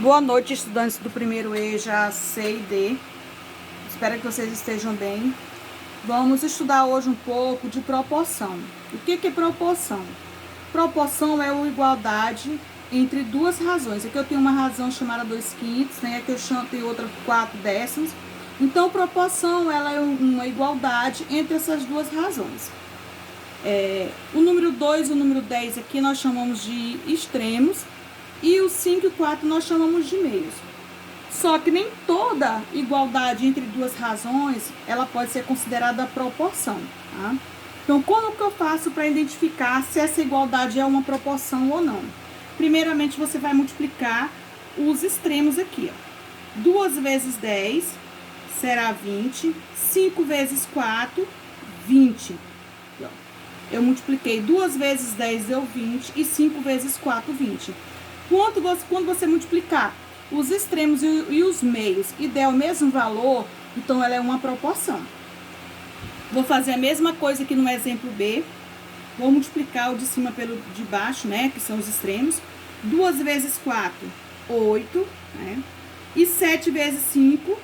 Boa noite, estudantes do primeiro EJA C e D. Espero que vocês estejam bem. Vamos estudar hoje um pouco de proporção. O que é proporção? Proporção é a igualdade entre duas razões. Aqui eu tenho uma razão chamada 2/5, né? Aqui eu tenho outra 4/10. Então, proporção ela é uma igualdade entre essas duas razões. O número 2 e o número 10 aqui nós chamamos de extremos. E o 5 e o 4 nós chamamos de meios. Só que nem toda igualdade entre duas razões, ela pode ser considerada proporção, tá? Então, como que eu faço para identificar se essa igualdade é uma proporção ou não? Primeiramente, você vai multiplicar os extremos aqui, ó. 2 vezes 10 será 20. 5 vezes 4, 20. Eu multipliquei 2 vezes 10 deu 20 e 5 vezes 4, 20. Quando você multiplicar os extremos e os meios e der o mesmo valor, então ela é uma proporção. Vou fazer a mesma coisa aqui no exemplo B. Vou multiplicar o de cima pelo de baixo, né, que são os extremos. 2 vezes 4, 8, né? E 7 vezes 5,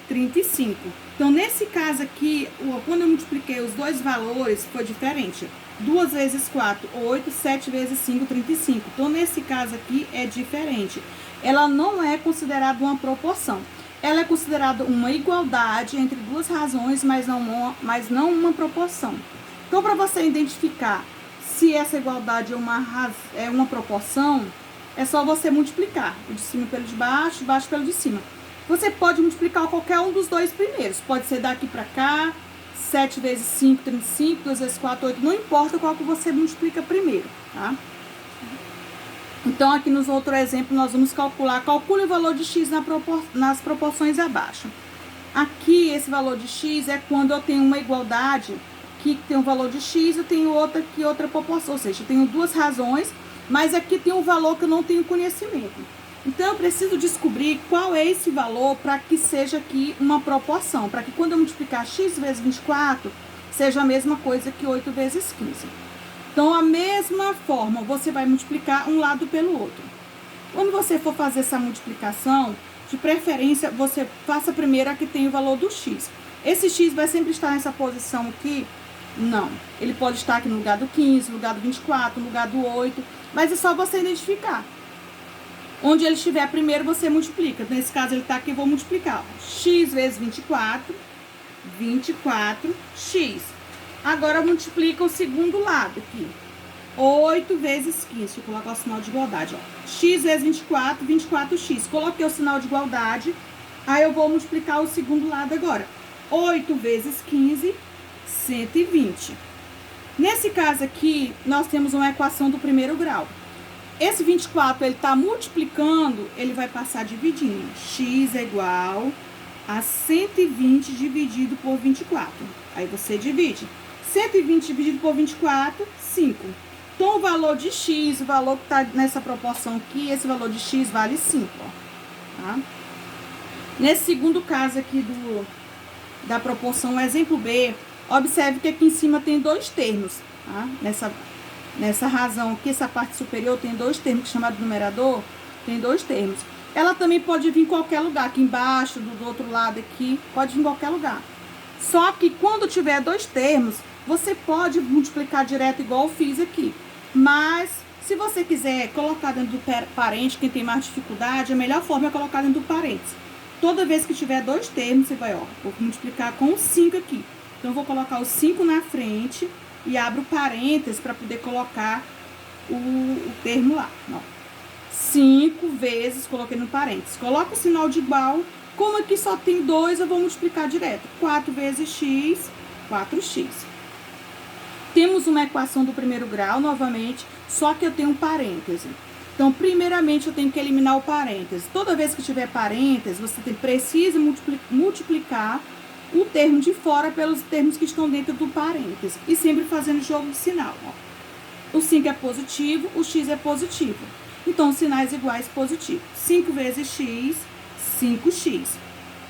35. Então, nesse caso aqui, quando eu multipliquei os dois valores, foi diferente. 2 vezes 4, 8, 7 vezes 5, 35. Então, nesse caso aqui, é diferente. Ela não é considerada uma proporção. Ela é considerada uma igualdade entre duas razões, mas não uma proporção. Então, para você identificar se essa igualdade é uma proporção, é só você multiplicar o de cima pelo de baixo pelo de cima. Você pode multiplicar qualquer um dos dois primeiros. Pode ser daqui para cá, 7 vezes 5, 35, 2 vezes 4, 8. Não importa qual que você multiplica primeiro, tá? Então, aqui nos outro exemplo, nós vamos calcule o valor de x nas proporções abaixo. Aqui, esse valor de x é quando eu tenho uma igualdade que tem um valor de x, eu tenho outra proporção. Ou seja, eu tenho duas razões, mas aqui tem um valor que eu não tenho conhecimento. Então, eu preciso descobrir qual é esse valor para que seja aqui uma proporção. Para que quando eu multiplicar x vezes 24, seja a mesma coisa que 8 vezes 15. Então, a mesma forma, você vai multiplicar um lado pelo outro. Quando você for fazer essa multiplicação, de preferência, você faça primeiro a que tem o valor do x. Esse x vai sempre estar nessa posição aqui? Não. Ele pode estar aqui no lugar do 15, no lugar do 24, no lugar do 8. Mas é só você identificar. Onde ele estiver primeiro, você multiplica. Nesse caso, ele está aqui, eu vou multiplicar. X vezes 24, 24x. Agora, multiplica o segundo lado aqui. 8 vezes 15. Deixa eu colocar o sinal de igualdade, ó. X vezes 24, 24x. Coloquei o sinal de igualdade. Aí, eu vou multiplicar o segundo lado agora. 8 vezes 15, 120. Nesse caso aqui, nós temos uma equação do primeiro grau. Esse 24, ele tá multiplicando, ele vai passar dividindo. X é igual a 120 dividido por 24. Aí você divide. 120 dividido por 24, 5. Então, o valor de x, o valor que tá nessa proporção aqui, esse valor de x vale 5, ó. Tá? Nesse segundo caso aqui da proporção, o exemplo B, observe que aqui em cima tem dois termos, tá? Nessa razão aqui, essa parte superior tem dois termos, que chamado numerador, tem dois termos. Ela também pode vir em qualquer lugar, aqui embaixo, do outro lado aqui, pode vir em qualquer lugar. Só que quando tiver dois termos, você pode multiplicar direto igual eu fiz aqui. Mas, se você quiser colocar dentro do parente, quem tem mais dificuldade, a melhor forma é colocar dentro do parênteses. Toda vez que tiver dois termos, você vai, ó, vou multiplicar com 5 aqui. Então, eu vou colocar o 5 na frente e abro parênteses para poder colocar o termo lá. Ó. 5 vezes, coloquei no parênteses. Coloca o sinal de igual. Como aqui só tem 2, eu vou multiplicar direto. 4 vezes x, 4x. Temos uma equação do primeiro grau, novamente, só que eu tenho um parêntese. Então, primeiramente, eu tenho que eliminar o parêntese. Toda vez que tiver parêntese, você precisa multiplicar o termo de fora pelos termos que estão dentro do parêntese. E sempre fazendo jogo de sinal, ó. O 5 é positivo, o x é positivo. Então, sinais iguais positivos. 5 vezes x, 5x.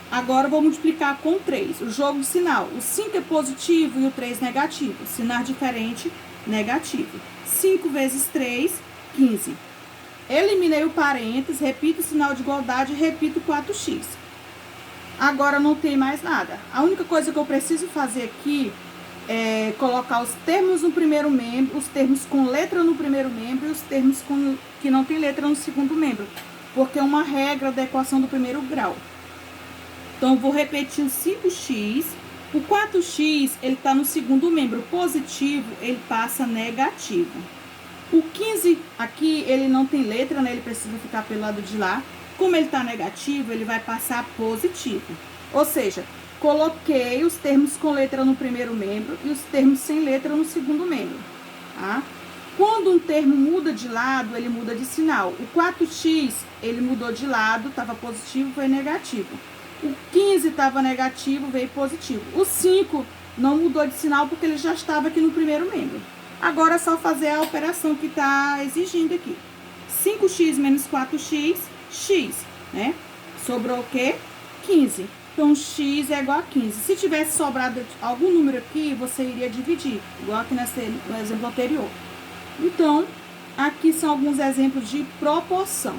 Agora, eu vou multiplicar com 3. O jogo de sinal. O 5 é positivo e o 3 negativo. Sinal diferente, negativo. 5 vezes 3, 15. Eliminei o parênteses, repito o sinal de igualdade e repito 4x. Agora não tem mais nada. A única coisa que eu preciso fazer aqui é colocar os termos no primeiro membro, os termos com letra no primeiro membro e os termos que não tem letra no segundo membro, porque é uma regra da equação do primeiro grau. Então, eu vou repetir o 5x. O 4x, ele está no segundo membro positivo, ele passa negativo. O 15 aqui, ele não tem letra, né? Ele precisa ficar pelo lado de lá. Como ele está negativo, ele vai passar positivo. Ou seja, coloquei os termos com letra no primeiro membro e os termos sem letra no segundo membro, tá? Quando um termo muda de lado, ele muda de sinal. O 4x, ele mudou de lado, estava positivo, foi negativo. O 15 estava negativo, veio positivo. O 5 não mudou de sinal porque ele já estava aqui no primeiro membro. Agora é só fazer a operação que está exigindo aqui. 5x menos 4x, x, né? Sobrou o quê? 15. Então, x é igual a 15. Se tivesse sobrado algum número aqui, você iria dividir, igual aqui no exemplo anterior. Então, aqui são alguns exemplos de proporção.